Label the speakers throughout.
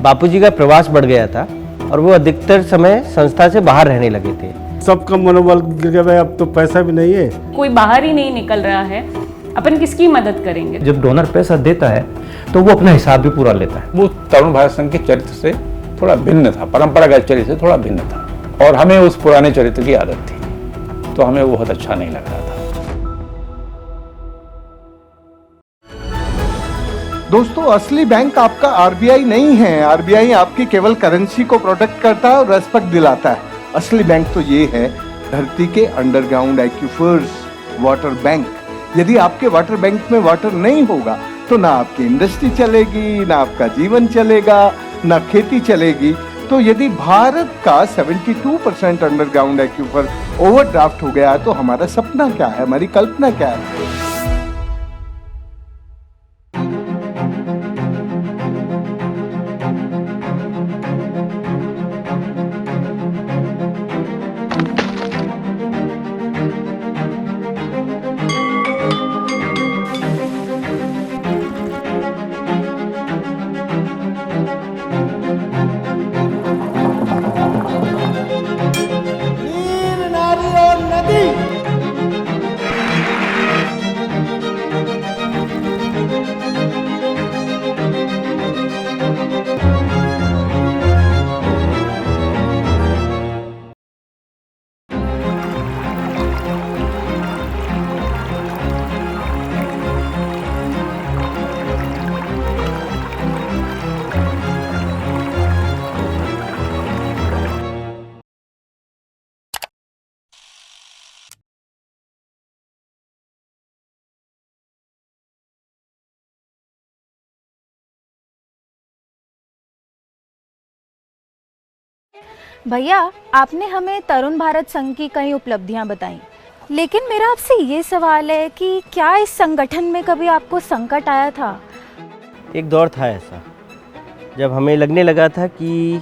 Speaker 1: बापूजी का प्रवास बढ़ गया था और वो अधिकतर समय संस्था से बाहर रहने लगे थे।
Speaker 2: सबका मनोबल गिर गया भाई, अब तो पैसा भी नहीं है,
Speaker 3: कोई बाहर ही नहीं निकल रहा है, अपन किसकी मदद करेंगे।
Speaker 4: जब डोनर पैसा देता है तो वो अपना हिसाब भी पूरा लेता है।
Speaker 5: वो तरुण भारत संघ के चरित्र से थोड़ा भिन्न था, परंपरागत चरित्र से थोड़ा भिन्न था और हमें उस पुराने चरित्र की आदत थी, तो हमें वो बहुत अच्छा नहीं लग रहा था।
Speaker 6: दोस्तों, असली बैंक आपका आरबीआई नहीं है। आरबीआई आपकी केवल करेंसी को प्रोटेक्ट करता है और रेस्पेक्ट दिलाता है। असली बैंक तो ये है, धरती के अंडरग्राउंड एक्यूफर्स, वाटर बैंक। यदि आपके वाटर बैंक में वाटर नहीं होगा तो ना आपकी इंडस्ट्री चलेगी, ना आपका जीवन चलेगा, ना खेती चलेगी। तो यदि भारत का 72% अंडरग्राउंड एक्यूफर ओवरड्राफ्ट हो गया है तो हमारा सपना क्या है, हमारी कल्पना क्या है?
Speaker 7: भैया, आपने हमें तरुण भारत संघ की कई उपलब्धियां बताई, लेकिन मेरा आपसे ये सवाल है कि क्या इस संगठन में कभी आपको संकट आया था?
Speaker 1: एक दौर था ऐसा जब हमें लगने लगा था कि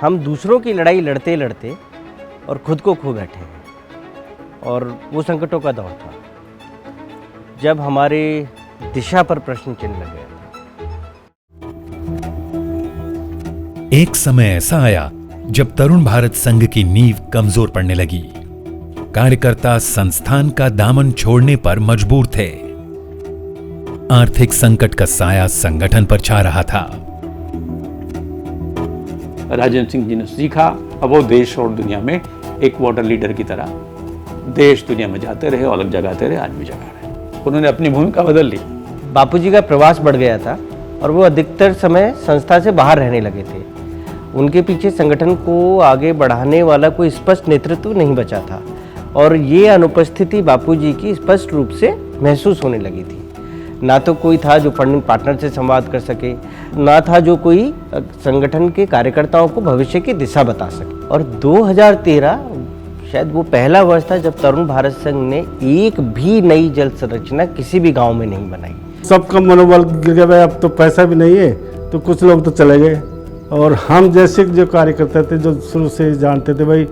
Speaker 1: हम दूसरों की लड़ाई लड़ते लड़ते और खुद को खो बैठे हैं, और वो संकटों का दौर था जब हमारे दिशा पर प्रश्न चिन्ह लग गया था।
Speaker 8: एक समय ऐसा आया जब तरुण भारत संघ की नींव कमजोर पड़ने लगी। कार्यकर्ता संस्थान का दामन छोड़ने पर मजबूर थे। आर्थिक संकट का साया संगठन पर छा रहा था।
Speaker 5: राजेंद्र सिंह जी ने सीखा, अब वो देश और दुनिया में एक वाटर लीडर की तरह देश दुनिया में जाते रहे, अलग जगाते रहे, आज भी जगा रहे। उन्होंने अपनी भूमिका बदल ली।
Speaker 1: बापूजी का प्रवास बढ़ गया था और वो अधिकतर समय संस्था से बाहर रहने लगे थे। उनके पीछे संगठन को आगे बढ़ाने वाला कोई स्पष्ट नेतृत्व नहीं बचा था और ये अनुपस्थिति बापूजी की स्पष्ट रूप से महसूस होने लगी थी। ना तो कोई था जो फंडिंग पार्टनर से संवाद कर सके, ना था जो कोई संगठन के कार्यकर्ताओं को भविष्य की दिशा बता सके। और 2013 शायद वो पहला वर्ष था जब तरुण भारत संघ ने एक भी नई जल संरचना किसी भी गांव में नहीं बनाई।
Speaker 2: सबका मनोबल गिर गया भाई, अब तो पैसा भी नहीं है, तो कुछ लोग तो चले गए और हम जैसे जो कार्यकर्ता थे, जो शुरू से जानते थे भाई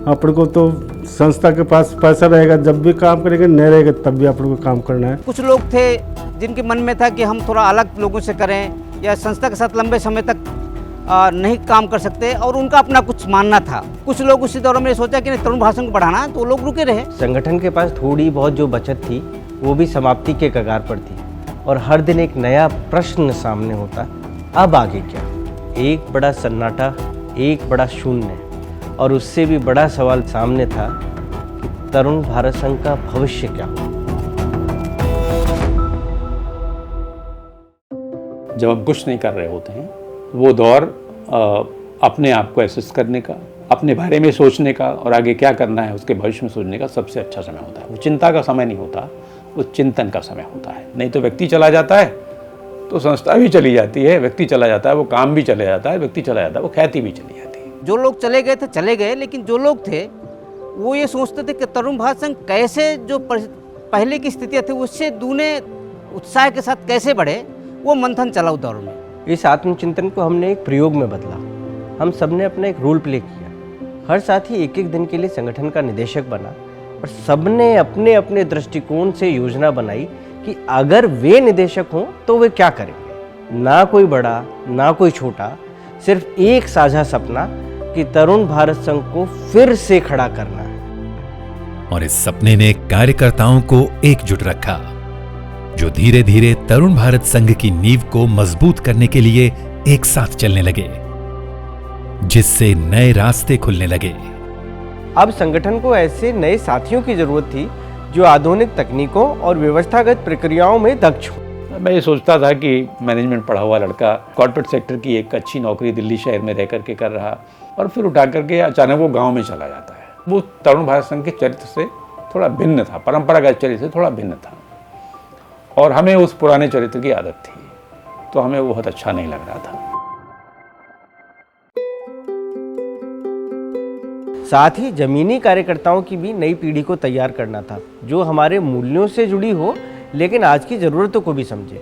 Speaker 2: अपन को तो संस्था के पास पैसा रहेगा, जब भी काम करेंगे, नहीं रहेगा तब भी अपन को काम करना है।
Speaker 9: कुछ लोग थे जिनके मन में था कि हम थोड़ा अलग लोगों से करें या संस्था के साथ लंबे समय तक नहीं काम कर सकते, और उनका अपना कुछ मानना था। कुछ लोग उसी दौर में सोचा कि नहीं, तरुण भारत संघ को बढ़ाना, तो लोग रुके रहे।
Speaker 1: संगठन के पास थोड़ी बहुत जो बचत थी वो भी समाप्ति के कगार पर थी और हर दिन एक नया प्रश्न सामने होता, अब आगे क्या? एक बड़ा सन्नाटा, एक बड़ा शून्य, और उससे भी बड़ा सवाल सामने था कि तरुण भारत संघ का भविष्य क्या हो।
Speaker 5: जब हम कुछ नहीं कर रहे होते हैं, वो दौर अपने आप को एसेस करने का, अपने बारे में सोचने का और आगे क्या करना है उसके भविष्य में सोचने का सबसे अच्छा समय होता है। वो चिंता का समय नहीं होता, वो चिंतन का समय होता है। नहीं तो व्यक्ति चला जाता है तो संस्था भी चली जाती है, व्यक्ति चला जाता है, वो काम भी चले जाता है, व्यक्ति चला जाता है, वो ख्याति भी चली जाती है।
Speaker 9: जो लोग चले गए थे चले गए, लेकिन जो लोग थे वो ये सोचते थे कि तरुण भारत संघ कैसे जो पहले की स्थितियाँ थी उससे दूने उत्साह के साथ कैसे बढ़े, वो मंथन चला उस दौर में।
Speaker 1: इस आत्मचिंतन को हमने एक प्रयोग में बदला। हम सब ने अपना एक रोल प्ले किया। हर साथी एक एक दिन के लिए संगठन का निदेशक बना और सबने अपने अपने दृष्टिकोण से योजना बनाई कि अगर वे निदेशक हों तो वे क्या करेंगे। ना कोई बड़ा, ना कोई छोटा, सिर्फ एक साझा सपना कि तरुण भारत संघ को फिर से खड़ा करना है।
Speaker 8: और इस सपने ने कार्यकर्ताओं को एकजुट रखा, जो धीरे धीरे तरुण भारत संघ की नींव को मजबूत करने के लिए एक साथ चलने लगे, जिससे नए रास्ते खुलने लगे।
Speaker 1: अब संगठन को ऐसे नए साथियों की जरूरत थी जो आधुनिक तकनीकों और व्यवस्थागत प्रक्रियाओं में दक्ष हों।
Speaker 5: मैं ये सोचता था कि मैनेजमेंट पढ़ा हुआ लड़का कॉर्पोरेट सेक्टर की एक अच्छी नौकरी दिल्ली शहर में रह करके कर रहा, और फिर उठा करके अचानक वो गांव में चला जाता है। वो तरुण भारत संघ के चरित्र से थोड़ा भिन्न था, परंपरागत चरित्र से थोड़ा भिन्न था, और हमें उस पुराने चरित्र की आदत थी, तो हमें वो बहुत अच्छा नहीं लग रहा था।
Speaker 1: साथ ही जमीनी कार्यकर्ताओं की भी नई पीढ़ी को तैयार करना था, जो हमारे मूल्यों से जुड़ी हो लेकिन आज की ज़रूरतों को भी समझे।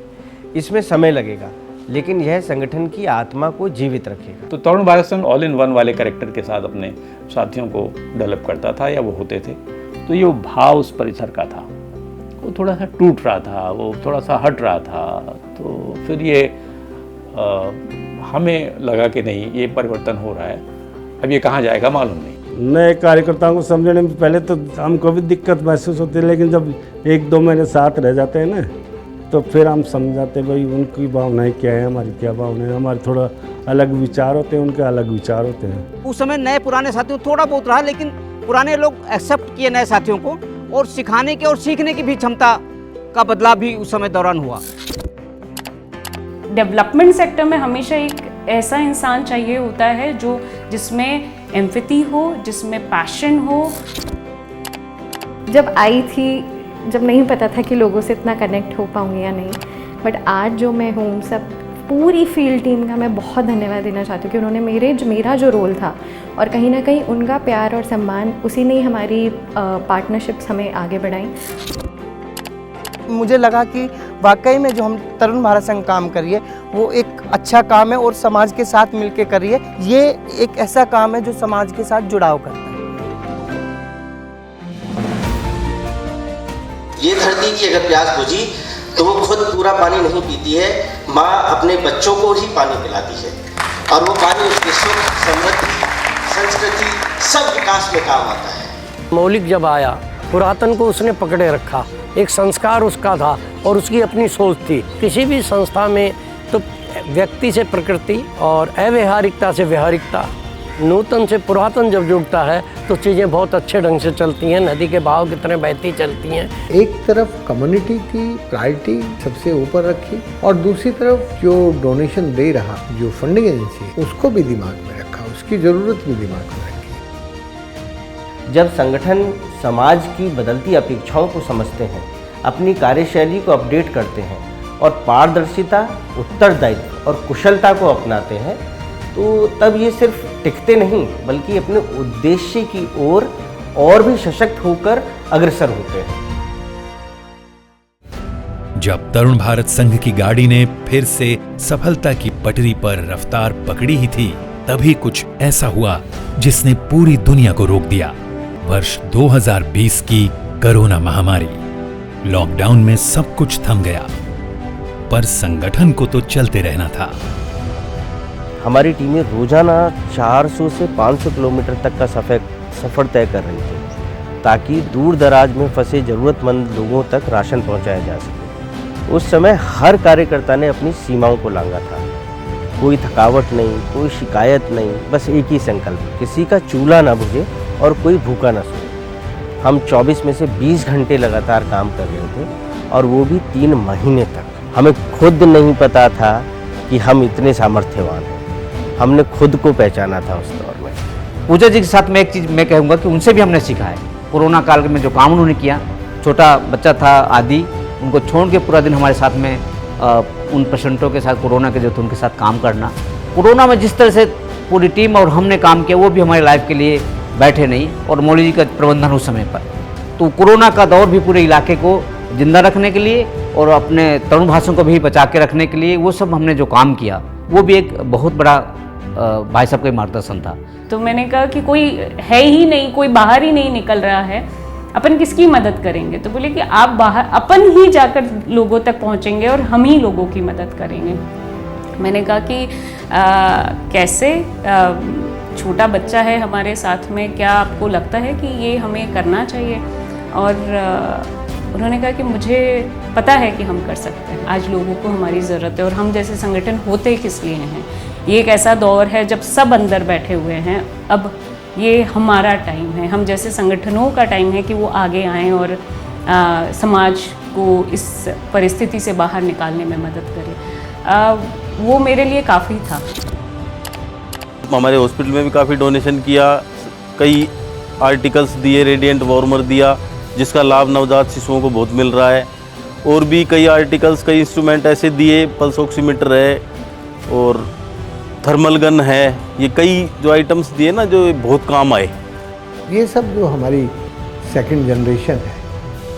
Speaker 1: इसमें समय लगेगा, लेकिन यह संगठन की आत्मा को जीवित रखेगा।
Speaker 5: तो तरुण भारत संघ ऑल इन वन वाले कैरेक्टर के साथ अपने साथियों को डेवलप करता था, या वो होते थे। तो ये भाव उस परिसर का था, वो थोड़ा सा टूट रहा था, वो थोड़ा सा हट रहा था। तो फिर ये हमें लगा कि नहीं, ये परिवर्तन हो रहा है, अब ये कहाँ जाएगा मालूम नहीं।
Speaker 2: नए कार्यकर्ताओं को समझने में पहले तो हमको भी दिक्कत महसूस होती है, लेकिन जब 1-2 महीने साथ रह जाते हैं ना, तो फिर हम समझ जाते हैं भाई उनकी भावनाएं क्या है, हमारी क्या भावनाएं। हमारे थोड़ा अलग विचार होते हैं, उनके अलग विचार होते हैं।
Speaker 9: उस समय नए पुराने साथियों थोड़ा बहुत रहा, लेकिन पुराने लोग एक्सेप्ट किए नए साथियों को, और सिखाने के और सीखने की भी क्षमता का बदलाव भी उस समय दौरान हुआ।
Speaker 3: डेवलपमेंट सेक्टर में हमेशा एक ऐसा इंसान चाहिए होता है जो जिसमें एम्पैथी हो, जिसमें पैशन हो।
Speaker 10: जब आई थी, जब नहीं पता था कि लोगों से इतना कनेक्ट हो पाऊंगी या नहीं, बट आज जो मैं हूँ, सब पूरी फील्ड टीम का मैं बहुत धन्यवाद देना चाहती हूँ कि उन्होंने मेरा जो रोल था, और कहीं ना कहीं उनका प्यार और सम्मान, उसी ने हमारी पार्टनरशिप्स हमें आगे बढ़ाई।
Speaker 11: मुझे लगा कि वाकई में जो हम तरुण भारत संघ काम करिए वो एक अच्छा काम है और समाज के साथ मिलकर करिए। ये एक ऐसा काम है जो समाज के साथ जुड़ाव करता है।
Speaker 12: ये धरती की अगर प्यास बुझी तो वो खुद पूरा पानी नहीं पीती है, माँ अपने बच्चों को ही पानी पिलाती है, और वो पानी उसके सुख, समृद्धि, संस्कृति, सब विकास में काम आता है।
Speaker 13: मौलिक जब आया, पुरातन को उसने पकड़े रखा, एक संस्कार उसका था और उसकी अपनी सोच थी। किसी भी संस्था में तो व्यक्ति से प्रकृति और अव्यवहारिकता से व्यवहारिकता, नूतन से पुरातन जब जुड़ता है तो चीज़ें बहुत अच्छे ढंग से चलती हैं, नदी के बहाव की तरह बहती चलती हैं।
Speaker 14: एक तरफ कम्युनिटी की प्रायोरिटी सबसे ऊपर रखी, और दूसरी तरफ जो डोनेशन दे रहा, जो फंडिंग एजेंसी, उसको भी दिमाग में रखा, उसकी ज़रूरत भी दिमाग में रखी।
Speaker 1: जब संगठन समाज की बदलती अपेक्षाओं को समझते हैं, अपनी कार्यशैली को अपडेट करते हैं और पारदर्शिता, उत्तरदायित्व और कुशलता को अपनाते हैं, तो तब ये सिर्फ टिकते नहीं बल्कि अपने उद्देश्य की ओर और भी सशक्त होकर अग्रसर होते हैं।
Speaker 8: जब तरुण भारत संघ की गाड़ी ने फिर से सफलता की पटरी पर रफ्तार पकड़ी ही थी, तभी कुछ ऐसा हुआ जिसने पूरी दुनिया को रोक दिया। वर्ष 2020 की कोरोना महामारी। लॉकडाउन में सब कुछ थम गया, पर संगठन को तो चलते रहना था।
Speaker 1: हमारी टीमें रोजाना 400 से 500 किलोमीटर तक का सफ़र तय कर रही थी, ताकि दूर दराज में फंसे ज़रूरतमंद लोगों तक राशन पहुंचाया जा सके। उस समय हर कार्यकर्ता ने अपनी सीमाओं को लांघा था। कोई थकावट नहीं, कोई शिकायत नहीं, बस एक ही संकल्प, किसी का चूल्हा ना बुझे और कोई भूखा न सोए। हम 24 में से 20 घंटे लगातार काम कर रहे थे, और वो भी 3 महीने तक। हमें खुद नहीं पता था कि हम इतने सामर्थ्यवान हैं। हमने खुद को पहचाना था उस दौर में।
Speaker 9: पूजा जी के साथ मैं एक चीज़ मैं कहूँगा कि उनसे भी हमने सीखा है। कोरोना काल में जो काम उन्होंने किया, छोटा बच्चा था आदि, उनको छोड़ के पूरा दिन हमारे साथ में उन पेशेंटों के साथ, कोरोना के जो थे उनके साथ काम करना। कोरोना में जिस तरह से पूरी टीम और हमने काम किया, वो भी हमारी लाइफ के लिए बैठे नहीं, और मौली जी का प्रबंधन उस समय पर। तो कोरोना का दौर भी पूरे इलाके को जिंदा रखने के लिए और अपने तरुण भाषण को भी बचा के रखने के लिए, वो सब हमने जो काम किया, वो भी एक बहुत बड़ा भाई साहब का मार्गदर्शन था।
Speaker 3: तो मैंने कहा कि कोई है ही नहीं, कोई बाहर ही नहीं निकल रहा है, अपन किसकी मदद करेंगे? तो बोले कि आप बाहर, अपन ही जाकर लोगों तक पहुंचेंगे और हम ही लोगों की मदद करेंगे। मैंने कहा कि कैसे छोटा बच्चा है हमारे साथ में, क्या आपको लगता है कि ये हमें करना चाहिए? और उन्होंने कहा कि मुझे पता है कि हम कर सकते हैं, आज लोगों को हमारी ज़रूरत है और हम जैसे संगठन होते किस लिए हैं। ये एक ऐसा दौर है जब सब अंदर बैठे हुए हैं, अब ये हमारा टाइम है, हम जैसे संगठनों का टाइम है कि वो आगे आएँ और समाज को इस परिस्थिति से बाहर निकालने में मदद करें। वो मेरे लिए काफ़ी था।
Speaker 15: हमारे हॉस्पिटल में भी काफ़ी डोनेशन किया, कई आर्टिकल्स दिए, रेडिएंट वार्मर दिया जिसका लाभ नवजात शिशुओं को बहुत मिल रहा है, और भी कई आर्टिकल्स, कई इंस्ट्रूमेंट ऐसे दिए, पल्स ऑक्सीमीटर है और थर्मल गन है, ये कई जो आइटम्स दिए ना जो बहुत काम आए।
Speaker 14: ये सब जो हमारी सेकंड जनरेशन है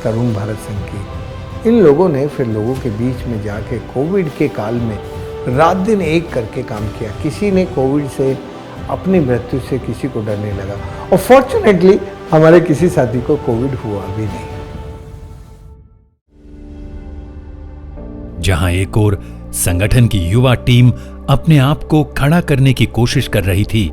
Speaker 14: तरुण भारत संघ की, इन लोगों ने फिर लोगों के बीच में जाके कोविड के काल में रात दिन एक करके काम किया। किसी ने कोविड से, अपनी मृत्यु से किसी को डर नहीं लगा, और फॉर्चुनेटली हमारे किसी साथी को कोविड हुआ भी नहीं।
Speaker 8: जहां एक ओर संगठन की युवा टीम अपने आप को खड़ा करने की कोशिश कर रही थी,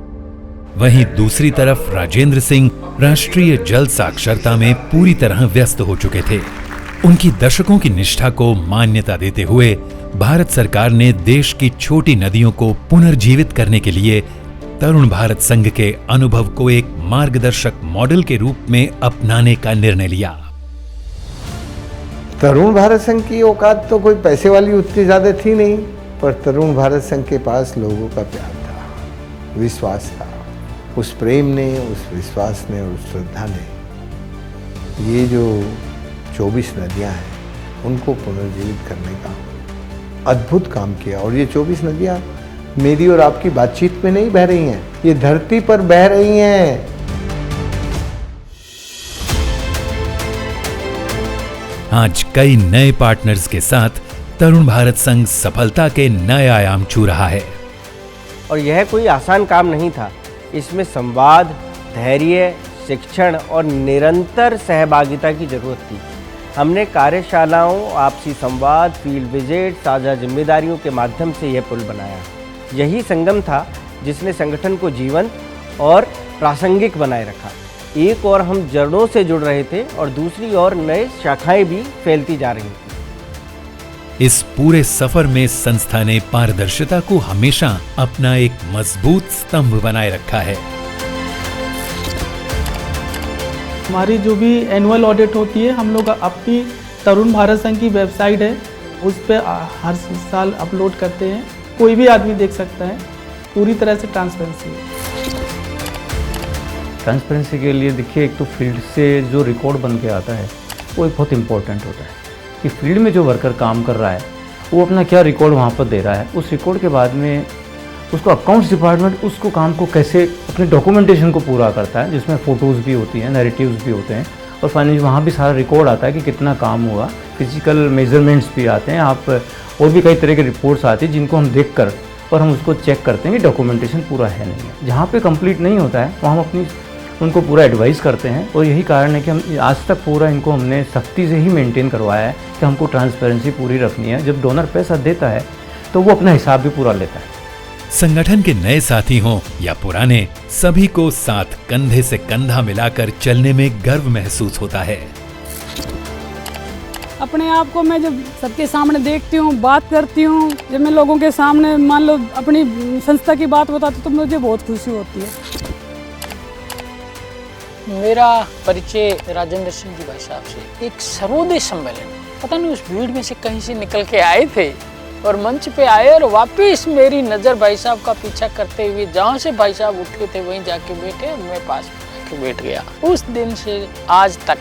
Speaker 8: वहीं दूसरी तरफ राजेंद्र सिंह राष्ट्रीय जल साक्षरता में पूरी तरह व्यस्त हो चुके थे। उनकी दशकों की निष्ठा को मान्यता देते हुए भारत सरकार ने देश की छोटी नदियों को पुनर्जीवित करने के लिए तरुण भारत संघ के अनुभव को एक मार्गदर्शक मॉडल के रूप में अपनाने का निर्णय लिया।
Speaker 14: तरुण भारत संघ की औकात तो कोई पैसे वाली उतनी ज़्यादा थी नहीं, पर तरुण भारत संघ के पास लोगों का प्यार था, विश्वास था। उस प्रेम ने, उस विश्वास ने, उस श्रद्धा ने ये जो 24 नदियां हैं उनको पुनर्जीवित करने का अद्भुत काम किया। और ये 24 नदियां मेरी और आपकी बातचीत में नहीं बह रही हैं, ये धरती पर बह रही हैं।
Speaker 8: आज कई नए पार्टनर्स के साथ तरुण भारत संघ सफलता के नए आयाम छू रहा है।
Speaker 1: और यह कोई आसान काम नहीं था, इसमें संवाद, धैर्य, शिक्षण और निरंतर सहभागिता की जरूरत थी। हमने कार्यशालाओं, आपसी संवाद, फील्ड विजिट, साझा जिम्मेदारियों के माध्यम से यह पुल बनाया। यही संगम था जिसने संगठन को जीवंत और प्रासंगिक बनाए रखा। एक और हम जड़ों से जुड़ रहे थे और दूसरी ओर नए शाखाएं भी फैलती जा रही थी।
Speaker 8: इस पूरे सफर में संस्था ने पारदर्शिता को हमेशा अपना एक मजबूत स्तंभ बनाए रखा है।
Speaker 16: हमारी जो भी एनुअल ऑडिट होती है, हम लोग अपनी तरुण भारत संघ की वेबसाइट है उस पर हर साल अपलोड करते हैं, कोई भी आदमी देख सकता है। पूरी तरह से ट्रांसपेरेंसी है।
Speaker 4: ट्रांसपेरेंसी के लिए देखिए, एक तो फील्ड से जो रिकॉर्ड बन के आता है वो एक बहुत इंपॉर्टेंट होता है कि फील्ड में जो वर्कर काम कर रहा है वो अपना क्या रिकॉर्ड वहाँ पर दे रहा है। उस रिकॉर्ड के बाद में उसको अकाउंट्स डिपार्टमेंट उसको काम को कैसे अपने डॉक्यूमेंटेशन को पूरा करता है, जिसमें फ़ोटोज़ भी होती हैं, नैरेटिव्स भी होते हैं, और फाइनली वहाँ भी सारा रिकॉर्ड आता है कि कितना काम हुआ, फिजिकल मेजरमेंट्स भी आते हैं। आप और भी कई तरह के रिपोर्ट्स आती हैं जिनको हम देख कर और हम उसको चेक करते हैं कि डॉक्यूमेंटेशन पूरा है नहीं है। जहाँ पे कंप्लीट नहीं होता है वहाँ हम उनको पूरा एडवाइस करते हैं। और यही कारण है कि हम आज तक पूरा इनको हमने सख्ती से ही मेंटेन करवाया है कि हमको ट्रांसपेरेंसी पूरी रखनी है। जब डोनर पैसा देता है तो वो अपना हिसाब भी पूरा लेता है।
Speaker 8: संगठन के नए साथी हों या पुराने, सभी को साथ कंधे से कंधा मिलाकर चलने में गर्व महसूस होता है।
Speaker 17: अपने आप को मैं जब सबके सामने देखती हूँ, बात करती हूँ, जब मैं लोगों के सामने मान लो अपनी संस्था की बात बताती हूँ तो मुझे बहुत खुशी होती है।
Speaker 18: मेरा परिचय राजेंद्र सिंह जी भाई साहब से एक सर्वोदय सम्मेलन, पता नहीं उस भीड़ में से कहीं से निकल के आए थे और मंच पे आए और वापस मेरी नज़र भाई साहब का पीछा करते हुए जहाँ से भाई साहब उठे थे वहीं जाके बैठे और मैं पास में बैठ गया। उस दिन से आज तक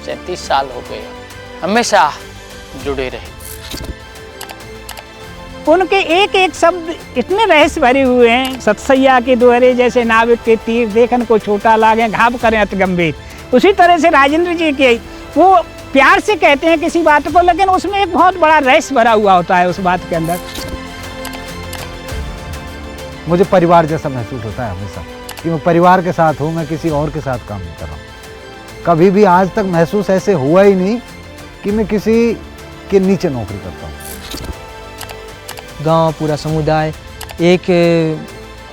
Speaker 18: 37 साल हो गए, हमेशा जुड़े रहे।
Speaker 19: उनके एक एक शब्द इतने रहस्य भरे हुए हैं। सतसैया के दोहरे जैसे नाविक के तीर, देखन को छोटा लागे घाव करें अति गंभीर। उसी तरह से राजेंद्र जी के वो प्यार से कहते हैं किसी बात को, लेकिन उसमें एक बहुत बड़ा रहस्य भरा हुआ होता है उस बात के अंदर।
Speaker 20: मुझे परिवार जैसा महसूस होता है हमेशा कि मैं परिवार के साथ हूँ, मैं किसी और के साथ काम नहीं कर रहा हूँ। कभी भी आज तक महसूस ऐसे हुआ ही नहीं कि मैं किसी के नीचे नौकरी करता हूँ।
Speaker 21: गांव, पूरा समुदाय, एक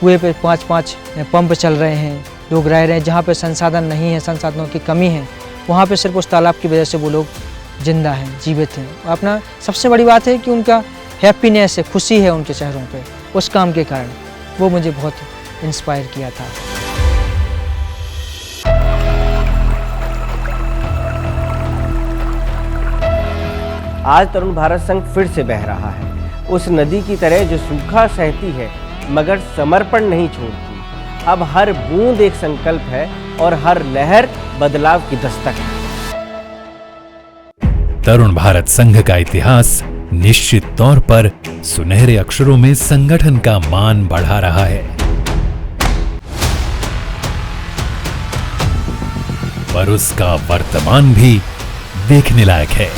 Speaker 21: कुएं पे 5-5 पंप चल रहे हैं, लोग रह रहे हैं। जहाँ पे संसाधन नहीं है, संसाधनों की कमी है, वहाँ पे सिर्फ उस तालाब की वजह से वो लोग जिंदा हैं, जीवित हैं। अपना सबसे बड़ी बात है कि उनका हैप्पीनेस है, खुशी है उनके चेहरों पे उस काम के कारण। वो मुझे बहुत इंस्पायर किया था।
Speaker 1: आज तरुण भारत संघ फिर से बह रहा है, उस नदी की तरह जो सूखा सहती है मगर समर्पण नहीं छोड़ती। अब हर बूंद एक संकल्प है और हर लहर बदलाव की दस्तक है।
Speaker 8: तरुण भारत संघ का इतिहास निश्चित तौर पर सुनहरे अक्षरों में संगठन का मान बढ़ा रहा है, पर उसका वर्तमान भी देखने लायक है।